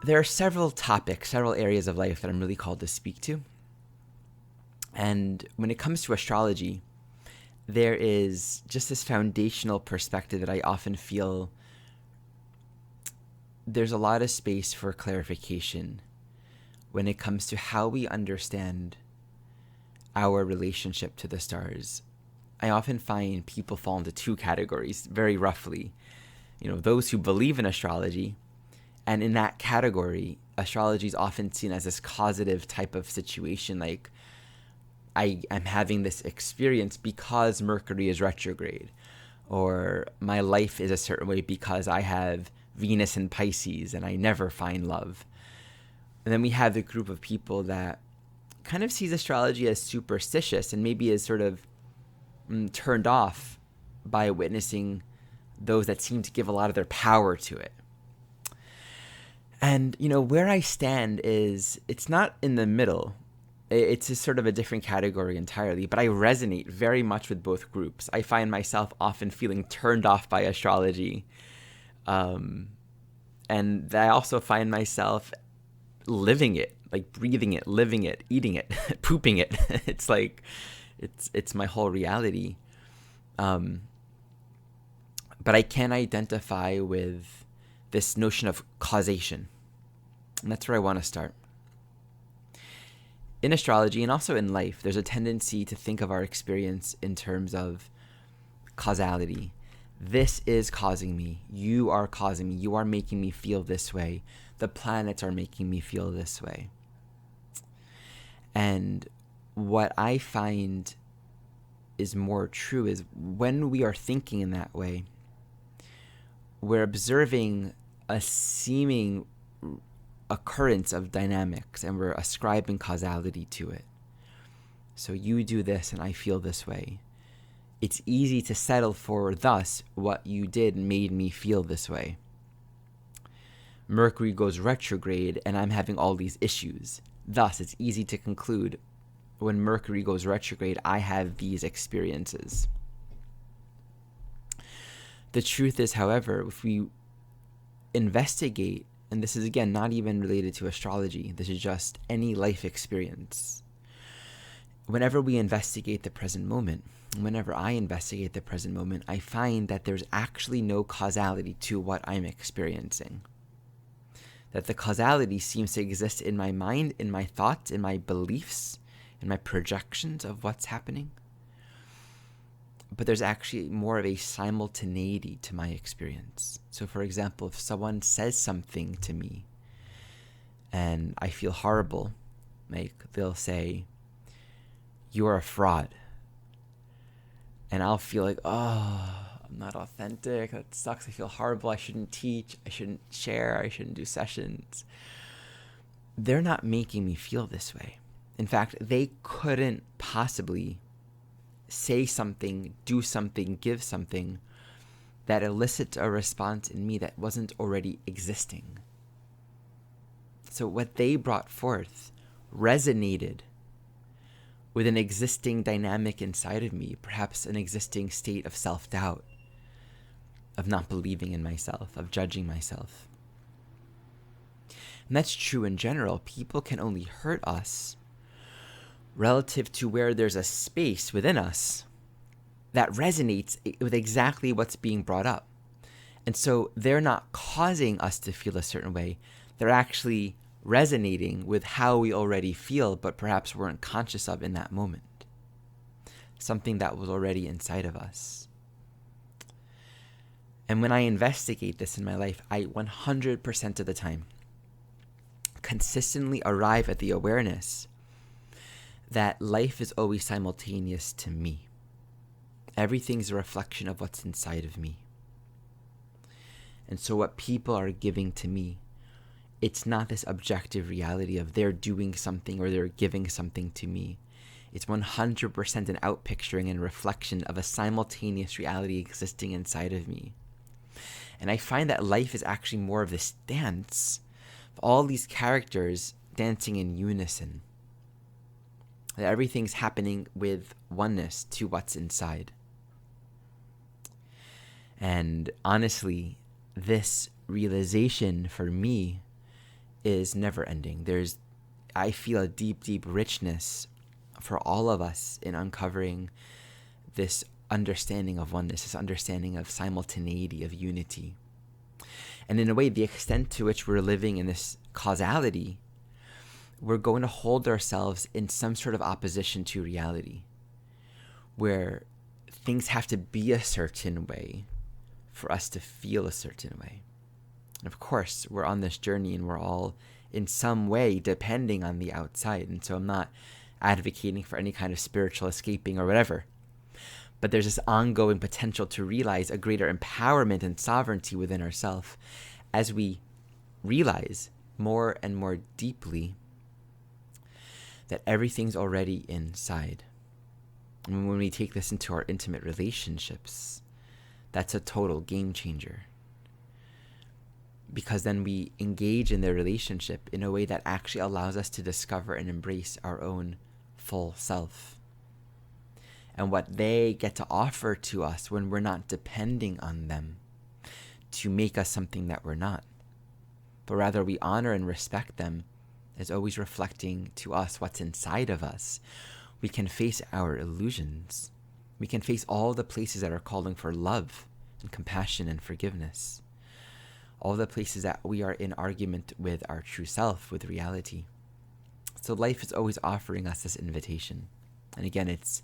there are several topics, several areas of life that I'm really called to speak to. And when it comes to astrology, there is just this foundational perspective that I often feel there's a lot of space for clarification when it comes to how we understand our relationship to the stars. I often find people fall into two categories, very roughly. Those who believe in astrology, and in that category, astrology is often seen as this causative type of situation, like I am having this experience because Mercury is retrograde, or my life is a certain way because I have Venus in Pisces and I never find love. And then we have the group of people that kind of sees astrology as superstitious and maybe is sort of turned off by witnessing those that seem to give a lot of their power to it. And, where I stand is, it's not in the middle. It's a sort of a different category entirely, but I resonate very much with both groups. I find myself often feeling turned off by astrology. And I also find myself living it, like breathing it, living it, eating it, pooping it. It's like, it's my whole reality. But I can identify with this notion of causation. And that's where I want to start. In astrology and also in life, there's a tendency to think of our experience in terms of causality. This is causing me. You are causing me. You are making me feel this way. The planets are making me feel this way. And what I find is more true is when we are thinking in that way, we're observing a seeming occurrence of dynamics and we're ascribing causality to it. So you do this and I feel this way. It's easy to settle for, thus, what you did made me feel this way. Mercury goes retrograde and I'm having all these issues. Thus, it's easy to conclude when Mercury goes retrograde, I have these experiences. The truth is, however, if we investigate, and this is again not even related to astrology, this is just any life experience. Whenever we investigate the present moment, whenever I investigate the present moment, I find that there's actually no causality to what I'm experiencing. That the causality seems to exist in my mind, in my thoughts, in my beliefs, in my projections of what's happening. But there's actually more of a simultaneity to my experience. So for example, if someone says something to me and I feel horrible, like they'll say, "You're a fraud." And I'll feel like, oh, I'm not authentic. That sucks. I feel horrible. I shouldn't teach. I shouldn't share. I shouldn't do sessions. They're not making me feel this way. In fact, they couldn't possibly say something, do something, give something that elicits a response in me that wasn't already existing. So what they brought forth resonated with an existing dynamic inside of me, perhaps an existing state of self-doubt, of not believing in myself, of judging myself. And that's true in general. People can only hurt us relative to where there's a space within us that resonates with exactly what's being brought up. And so they're not causing us to feel a certain way. They're actually resonating with how we already feel, but perhaps weren't conscious of in that moment. Something that was already inside of us. And when I investigate this in my life, I 100% of the time consistently arrive at the awareness that life is always simultaneous to me. Everything's a reflection of what's inside of me. And so what people are giving to me, it's not this objective reality of they're doing something or they're giving something to me. It's 100% an outpicturing and reflection of a simultaneous reality existing inside of me. And I find that life is actually more of this dance of all these characters dancing in unison. That everything's happening with oneness to what's inside. And honestly, this realization for me is never ending. I feel a deep, deep richness for all of us in uncovering this understanding of oneness, this understanding of simultaneity, of unity. And in a way, the extent to which we're living in this causality, we're going to hold ourselves in some sort of opposition to reality, where things have to be a certain way for us to feel a certain way. And of course, we're on this journey and we're all in some way depending on the outside. And so I'm not advocating for any kind of spiritual escaping or whatever. But there's this ongoing potential to realize a greater empowerment and sovereignty within ourselves as we realize more and more deeply that everything's already inside. And when we take this into our intimate relationships, that's a total game changer. Because then we engage in their relationship in a way that actually allows us to discover and embrace our own full self. And what they get to offer to us when we're not depending on them to make us something that we're not. But rather we honor and respect them as always reflecting to us what's inside of us. We can face our illusions. We can face all the places that are calling for love and compassion and forgiveness. All the places that we are in argument with our true self, with reality. So life is always offering us this invitation. And again, it's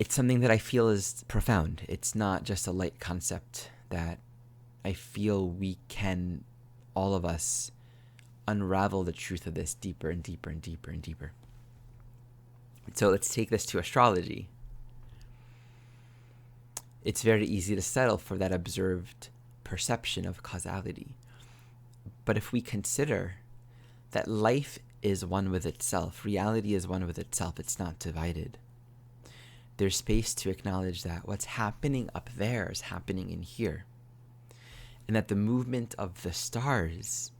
something that I feel is profound. It's not just a light concept that I feel we can, all of us, unravel the truth of this deeper and deeper and deeper and deeper. So let's take this to astrology. It's very easy to settle for that observed perception of causality. But if we consider that life is one with itself, reality is one with itself, it's not divided. There's space to acknowledge that what's happening up there is happening in here. And that the movement of the stars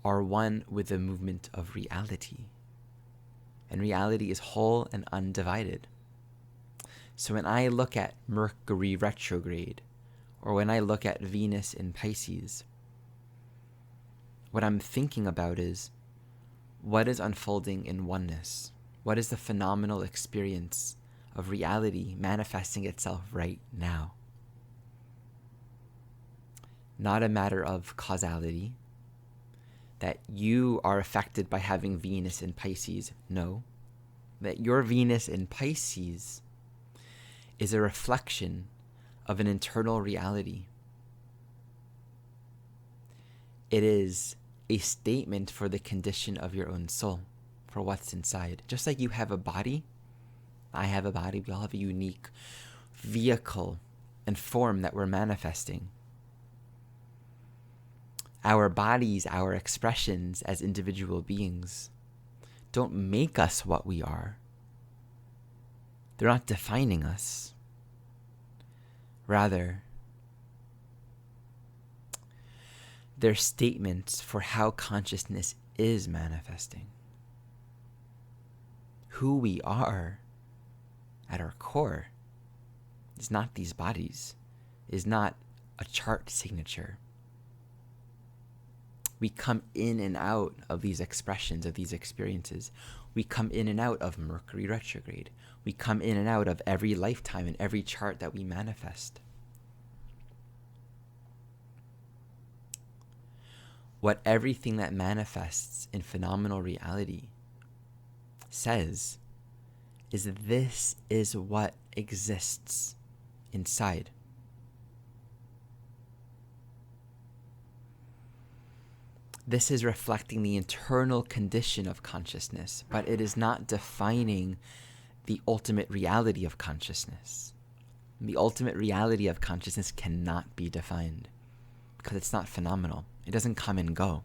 are one with the movement of reality. And reality is whole and undivided. So when I look at Mercury retrograde, or when I look at Venus in Pisces, what I'm thinking about is, what is unfolding in oneness? What is the phenomenal experience of reality manifesting itself right now? Not a matter of causality, that you are affected by having Venus in Pisces. No, that your Venus in Pisces is a reflection of an internal reality. It is a statement for the condition of your own soul, for what's inside. Just like you have a body, I have a body, we all have a unique vehicle and form that we're manifesting. Our bodies, our expressions as individual beings don't make us what we are. They're not defining us. Rather, they're statements for how consciousness is manifesting. Who we are at our core is not these bodies, is not a chart signature. We come in and out of these expressions, of these experiences. We come in and out of Mercury retrograde. We come in and out of every lifetime and every chart that we manifest. What everything that manifests in phenomenal reality says is that this is what exists inside. This is reflecting the internal condition of consciousness, but it is not defining the ultimate reality of consciousness. The ultimate reality of consciousness cannot be defined because it's not phenomenal. It doesn't come and go.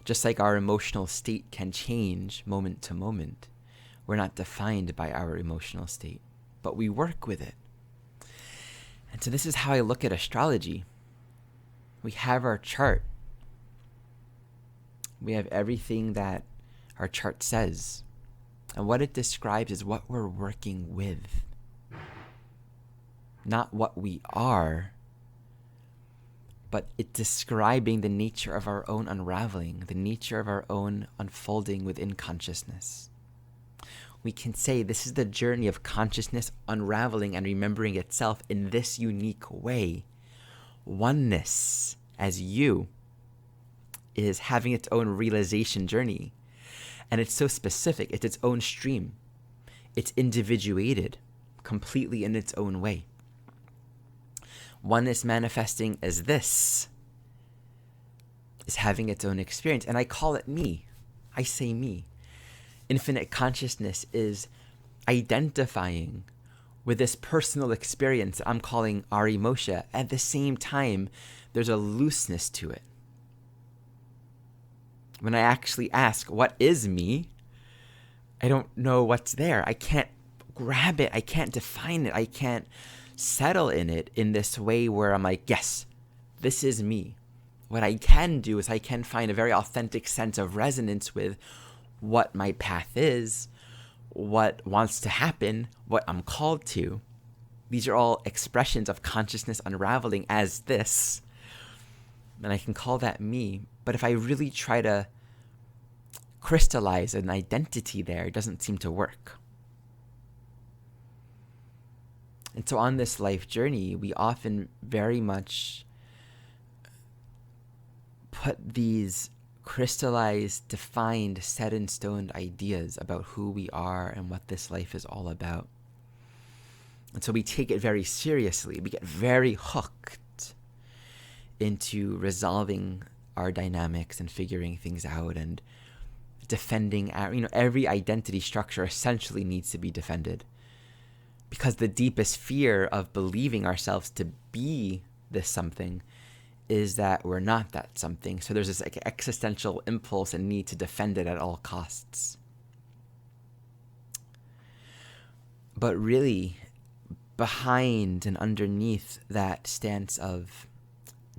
Just like our emotional state can change moment to moment, we're not defined by our emotional state, but we work with it. And so this is how I look at astrology. We have our chart. We have everything that our chart says. And what it describes is what we're working with. Not what we are, but it's describing the nature of our own unraveling, the nature of our own unfolding within consciousness. We can say this is the journey of consciousness unraveling and remembering itself in this unique way. Oneness, as you, is having its own realization journey. And it's so specific. It's its own stream. It's individuated completely in its own way. Oneness manifesting as this is having its own experience. And I call it me. I say me. Infinite consciousness is identifying with this personal experience that I'm calling our emotion. At the same time, there's a looseness to it. When I actually ask, what is me? I don't know what's there. I can't grab it. I can't define it. I can't settle in it in this way where I'm like, yes, this is me. What I can do is I can find a very authentic sense of resonance with what my path is, what wants to happen, what I'm called to. These are all expressions of consciousness unraveling as this. And I can call that me. But if I really try to crystallize an identity there, it doesn't seem to work. And so on this life journey, we often very much put these crystallized, defined, set in stone ideas about who we are and what this life is all about. And so we take it very seriously. We get very hooked into resolving our dynamics and figuring things out and defending our, every identity structure essentially needs to be defended. Because the deepest fear of believing ourselves to be this something is that we're not that something. So there's this existential impulse and need to defend it at all costs. But really, behind and underneath that stance of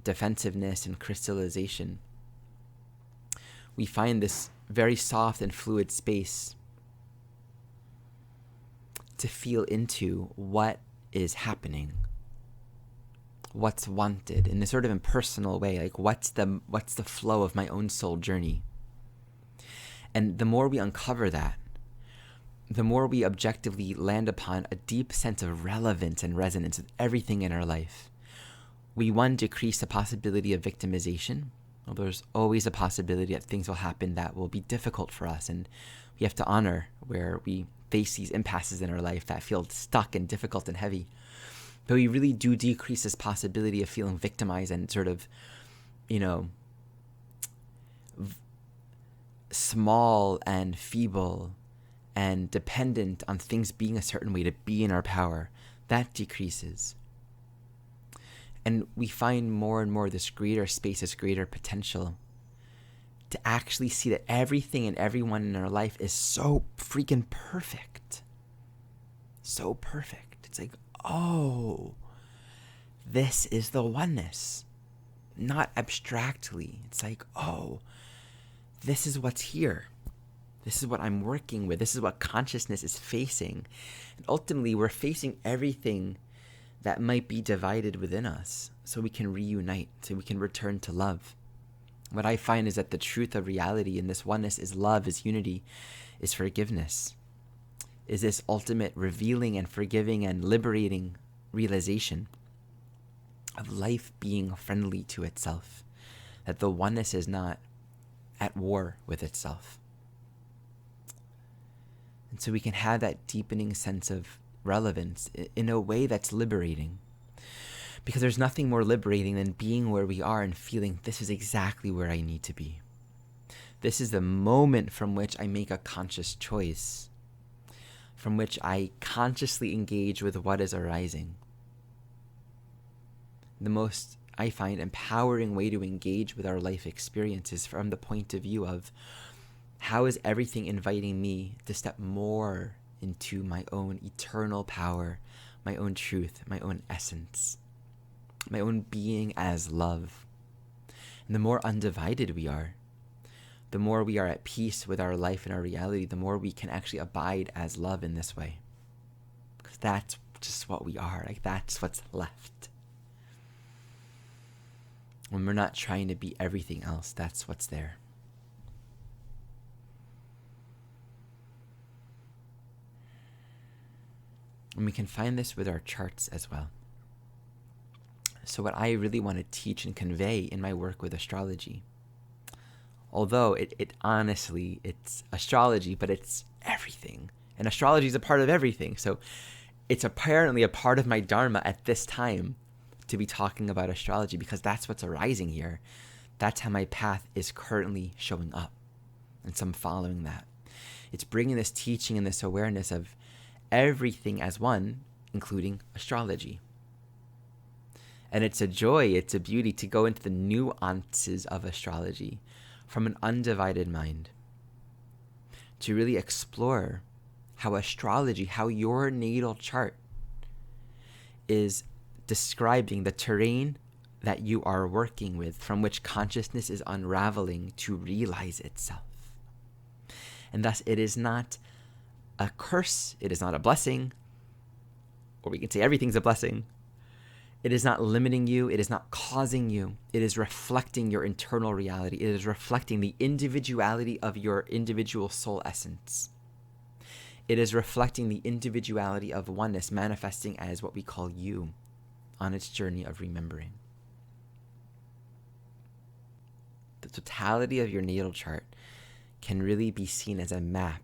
defensiveness and crystallization, we find this very soft and fluid space to feel into what is happening, what's wanted in a sort of impersonal way, like what's the flow of my own soul journey. And the more we uncover that, the more we objectively land upon a deep sense of relevance and resonance with everything in our life. We, one, decrease the possibility of victimization. Well, there's always a possibility that things will happen that will be difficult for us, and we have to honor where we face these impasses in our life that feel stuck and difficult and heavy. But we really do decrease this possibility of feeling victimized and sort of, small and feeble and dependent on things being a certain way to be in our power. That decreases. And we find more and more this greater space, this greater potential to actually see that everything and everyone in our life is so freaking perfect. So perfect. It's like, oh, this is the oneness. Not abstractly. It's like, oh, this is what's here. This is what I'm working with. This is what consciousness is facing. And ultimately, we're facing everything that might be divided within us so we can reunite, so we can return to love. What I find is that the truth of reality in this oneness is love, is unity, is forgiveness, is this ultimate revealing and forgiving and liberating realization of life being friendly to itself, that the oneness is not at war with itself. And so we can have that deepening sense of relevance in a way that's liberating. Because there's nothing more liberating than being where we are and feeling this is exactly where I need to be. This is the moment from which I make a conscious choice, from which I consciously engage with what is arising. The most, I find, empowering way to engage with our life experiences from the point of view of how is everything inviting me to step more into my own eternal power, my own truth, my own essence, my own being as love. And the more undivided we are, the more we are at peace with our life and our reality, the more we can actually abide as love in this way. Because that's just what we are. Like, that's what's left. when we're not trying to be everything else. That's what's there. And we can find this with our charts as well. So what I really want to teach and convey in my work with astrology, although it honestly, it's astrology, but it's everything. And astrology is a part of everything. So it's apparently a part of my dharma at this time to be talking about astrology, because that's what's arising here. That's how my path is currently showing up. And so I'm following that. It's bringing this teaching and this awareness of everything as one, including astrology. And it's a joy, it's a beauty to go into the nuances of astrology from an undivided mind, to really explore how astrology, how your natal chart is describing the terrain that you are working with, from which consciousness is unraveling to realize itself. And thus it is not a curse, it is not a blessing, or we can say everything's a blessing. It is not limiting you, it is not causing you, it is reflecting your internal reality. It is reflecting the individuality of your individual soul essence. It is reflecting the individuality of oneness manifesting as what we call you on its journey of remembering. The totality of your natal chart can really be seen as a map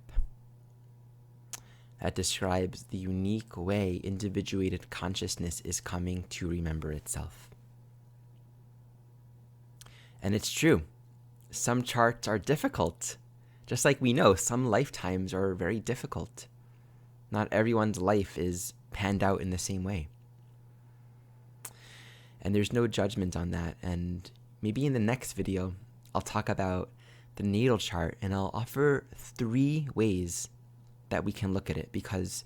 that describes the unique way individuated consciousness is coming to remember itself. And it's true, some charts are difficult. Just like we know, some lifetimes are very difficult. Not everyone's life is panned out in the same way. And there's no judgment on that. And maybe in the next video, I'll talk about the natal chart and I'll offer 3 ways that we can look at it, because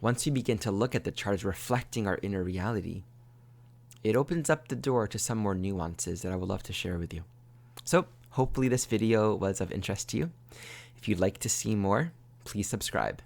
once we begin to look at the chart as reflecting our inner reality, it opens up the door to some more nuances that I would love to share with you. So hopefully this video was of interest to you. If you'd like to see more, please subscribe.